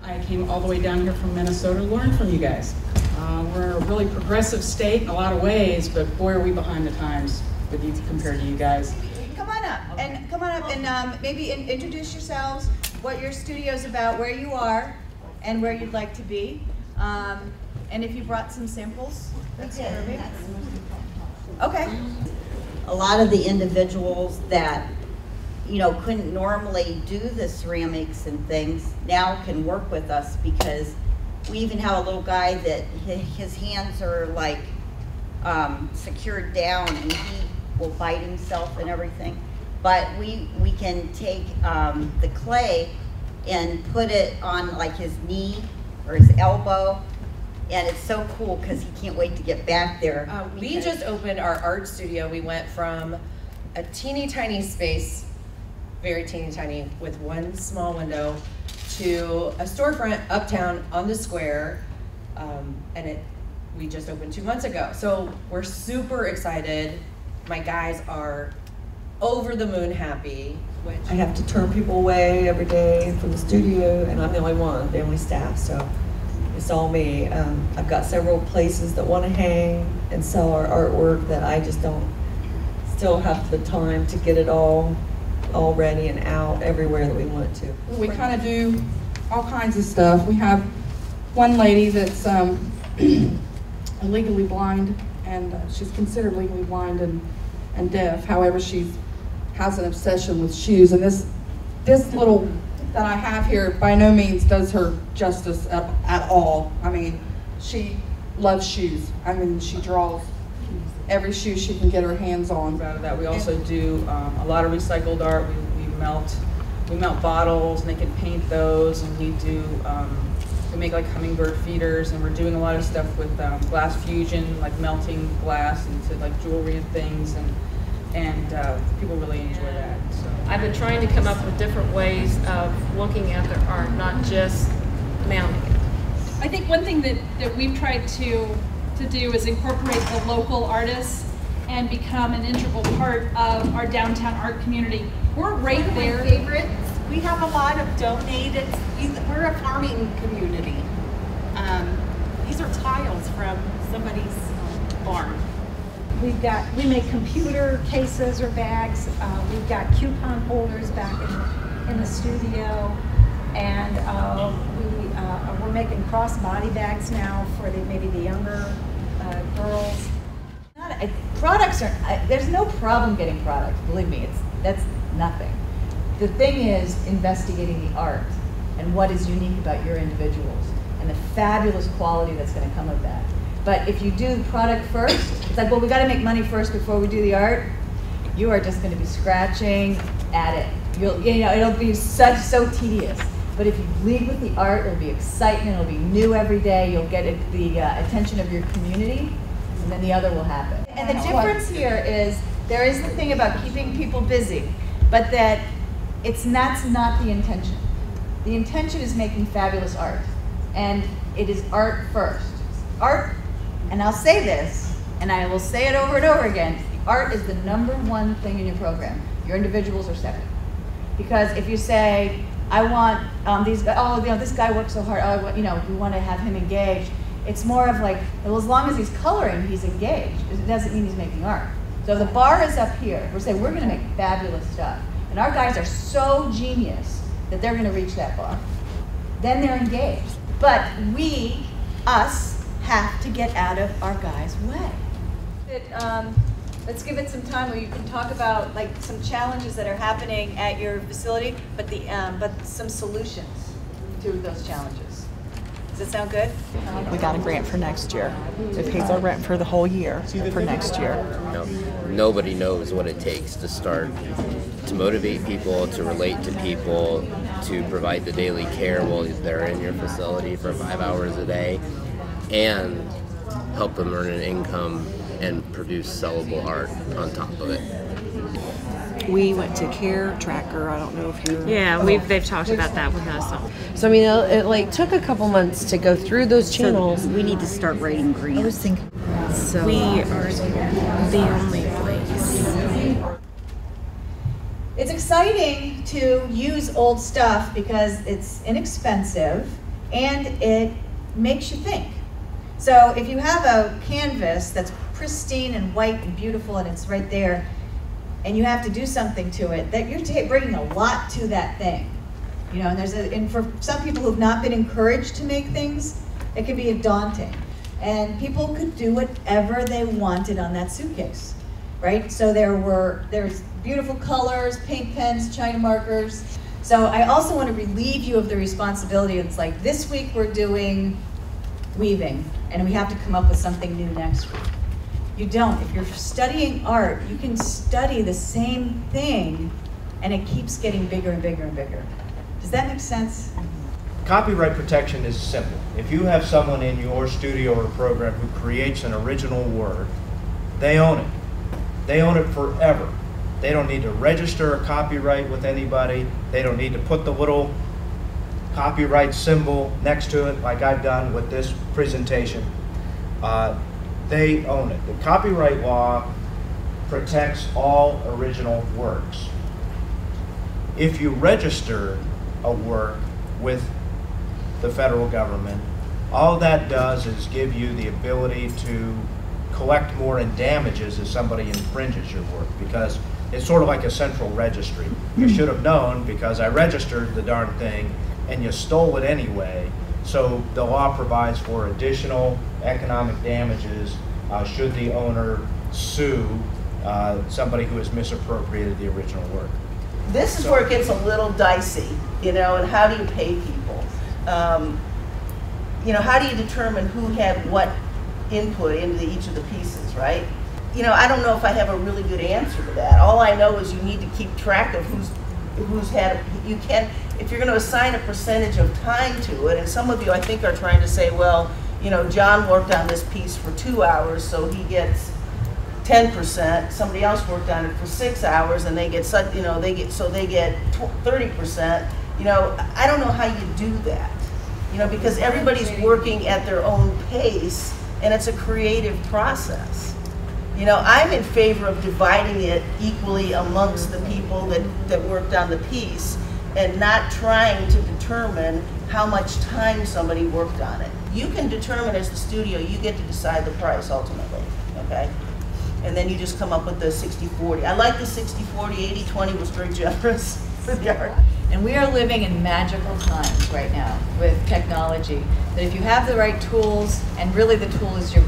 I came all the way down here from Minnesota to learn from you guys. We're a really progressive state in a lot of ways, but boy are we behind the times with you compared to you guys. Come on up and maybe introduce yourselves, what your studio's about, where you are, and where you'd like to be. And if you brought some samples, that's perfect. Okay. A lot of the individuals that, you know, couldn't normally do the ceramics and things now can work with us, because we even have a little guy that his hands are like secured down and he will bite himself and everything. But we can take the clay and put it on like his knee or his elbow, and it's so cool because he can't wait to get back there. We just opened our art studio. We went from a teeny tiny space, very teeny tiny, with one small window, to a storefront uptown on the square, and we just opened 2 months ago. So we're super excited. My guys are over the moon happy. I have to turn people away every day from the studio, and I'm the only one, the only staff, so it's all me. I've got several places that want to hang and sell our artwork that I just don't still have the time to get it all ready and out everywhere that we want it to. We kind of do all kinds of stuff. We have one lady that's legally blind, and she's considered legally blind and deaf. However, she has an obsession with shoes, and this little that I have here by no means does her justice at all. I mean, she loves shoes. I mean, she draws every shoe she can get her hands on. Out of that, we also do a lot of recycled art. We melt bottles, and they can paint those, and we make like hummingbird feeders, and we're doing a lot of stuff with glass fusion, like melting glass into like jewelry and things, and people really enjoy that. So I've been trying to come up with different ways of looking at their art, not just mounting it. I think one thing that we've tried to do is incorporate the local artists and become an integral part of our downtown art community. We're right there. One of my favorites, we have a lot of donated, we're a farming community. These are tiles from somebody's barn. We make computer cases or bags. We've got coupon holders back in the studio, and we're making cross-body bags now for maybe the younger girls. Products are, there's no problem getting products, believe me, that's nothing. The thing is investigating the art and what is unique about your individuals and the fabulous quality that's going to come of that. But if you do the product first, it's like, well, we got to make money first before we do the art. You are just going to be scratching at it. It'll be so tedious. But if you lead with the art, it'll be excitement, it'll be new every day, you'll get the attention of your community, and then the other will happen. And the difference here is, there is the thing about keeping people busy, but that's not the intention. The intention is making fabulous art, and it is art first. Art, and I'll say this, and I will say it over and over again, art is the #1 thing in your program. Your individuals are second. Because if you say, I want these guys, this guy works so hard, we want to have him engaged. It's more of like, well, as long as he's coloring, he's engaged. It doesn't mean he's making art. So the bar is up here. We're saying we're going to make fabulous stuff. And our guys are so genius that they're going to reach that bar. Then they're engaged. But us, have to get out of our guys' way. Let's give it some time where you can talk about like some challenges that are happening at your facility, but some solutions to those challenges. Does that sound good? We got a grant for next year. It pays our rent for the whole year for next year. Nobody knows what it takes to start, to motivate people, to relate to people, to provide the daily care while they're in your facility for 5 hours a day, and help them earn an income and produce sellable art on top of it. We went to Care Tracker. I don't know if you. Yeah, they've talked about that with us. So I mean, it like took a couple months to go through those channels. So we need to start writing grants. I was thinking. So we are the only place. It's exciting to use old stuff because it's inexpensive and it makes you think. So if you have a canvas that's pristine and white and beautiful and it's right there, and you have to do something to it, that you're bringing a lot to that thing. You know, and for some people who've not been encouraged to make things, it can be daunting. And people could do whatever they wanted on that suitcase, right? So there's beautiful colors, paint pens, China markers. So I also want to relieve you of the responsibility. It's like, this week we're doing weaving, and we have to come up with something new next week. You don't. If you're studying art, you can study the same thing, and it keeps getting bigger and bigger and bigger. Does that make sense? Copyright protection is simple. If you have someone in your studio or program who creates an original work, they own it. They own it forever. They don't need to register a copyright with anybody. They don't need to put the little copyright symbol next to it like I've done with this presentation. They own it. The copyright law protects all original works. If you register a work with the federal government, all that does is give you the ability to collect more in damages if somebody infringes your work, because it's sort of like a central registry. You should have known because I registered the darn thing and you stole it anyway. So the law provides for additional economic damages should the owner sue somebody who has misappropriated the original work. This is where it gets a little dicey, you know, and how do you pay people? You know, how do you determine who had what input into each of the pieces, right? You know, I don't know if I have a really good answer to that. All I know is you need to keep track of who's had, you can, if you're going to assign a percentage of time to it, and some of you I think are trying to say, well, you know, John worked on this piece for 2 hours, so he gets 10%. Somebody else worked on it for 6 hours, and they get, you know, they get 30%. You know, I don't know how you do that. You know, because everybody's working at their own pace, and it's a creative process. You know, I'm in favor of dividing it equally amongst the people that worked on the piece and not trying to determine how much time somebody worked on it. You can determine as the studio, you get to decide the price ultimately, okay? And then you just come up with the 60-40. I like the 60-40, 80-20 was very generous for the art. And we are living in magical times right now with technology, that if you have the right tools, and really the tool is your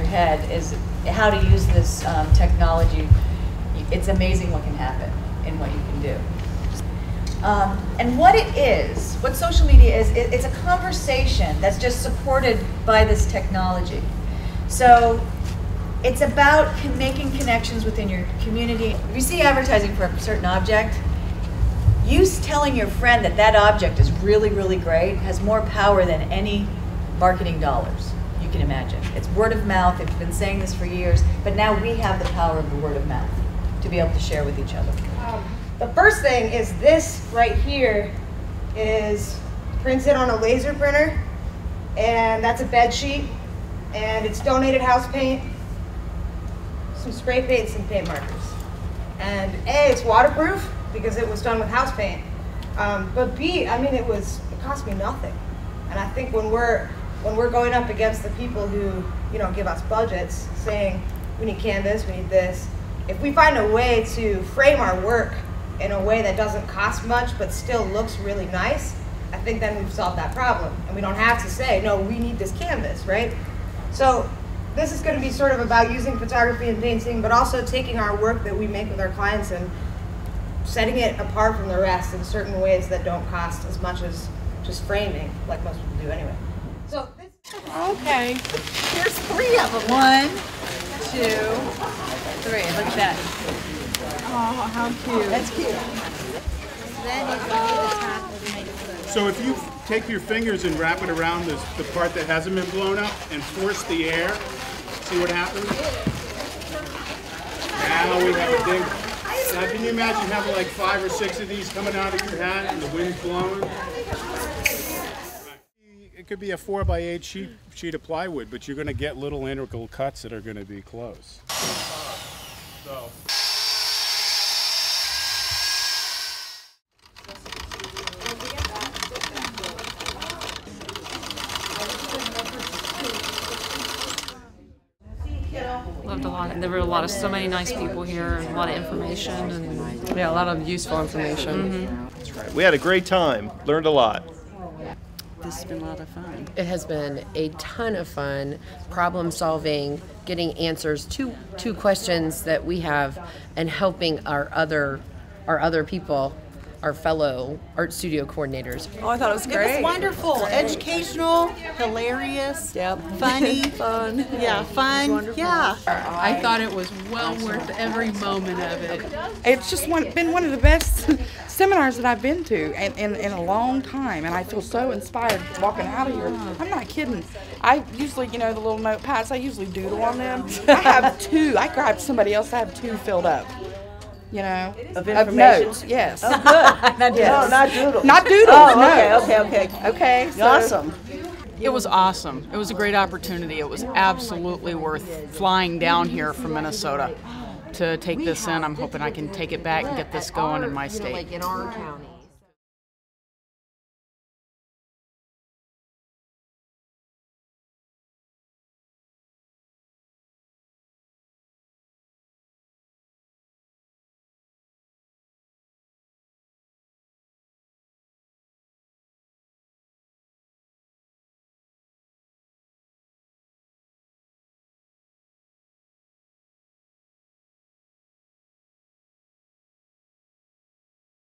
head, is how to use this technology, it's amazing what can happen and what you can do. And what it is, what social media is, it's a conversation that's just supported by this technology. So it's about making connections within your community. If you see advertising for a certain object, you telling your friend that that object is really, really great has more power than any marketing dollars you can imagine. It's word of mouth. They've been saying this for years, but now we have the power of the word of mouth to be able to share with each other. The first thing is this right here is printed on a laser printer, and that's a bed sheet, and it's donated house paint, some spray paint, some paint markers. And A, it's waterproof because it was done with house paint. But B, I mean, it cost me nothing. And I think when we're going up against the people who, you know, give us budgets saying, we need canvas, we need this, if we find a way to frame our work in a way that doesn't cost much but still looks really nice, I think then we've solved that problem. And we don't have to say, no, we need this canvas, right? So this is going to be sort of about using photography and painting, but also taking our work that we make with our clients and setting it apart from the rest in certain ways that don't cost as much as just framing, like most people do anyway. So this, Okay. there's 3 of them. 1, 2, 3. Look at that. Oh, how cute. That's cute. So if you take your fingers and wrap it around the part that hasn't been blown up and force the air, see what happens? Now we have a ding. Now can you imagine having like 5 or 6 of these coming out of your hat and the wind's blowing? It could be a 4x8 sheet of plywood, but you're going to get little integral cuts that are going to be close. So. There were so many nice people here, and a lot of information, and yeah, a lot of useful information. That's right. We had a great time. Learned a lot. This has been a lot of fun. It has been a ton of fun, problem solving, getting answers to questions that we have, and helping our other people, our fellow art studio coordinators. Oh, I thought it was great. It was wonderful, educational, hilarious, funny, fun. Yeah, fun. Yeah. I thought it was well worth every moment of it. It's just been one of the best seminars that I've been to in a long time, and I feel so inspired walking out of here. I'm not kidding. I usually, the little notepads, I usually doodle on them. I have 2. I grabbed somebody else. I have 2 filled up. Of notes, yes. Oh, good. Not No, not doodles. Not doodles, oh, no. Okay. So, Awesome. It was awesome. It was a great opportunity. It was absolutely worth flying down here from Minnesota to take this in. I'm hoping I can take it back and get this going in my state. Like in our county.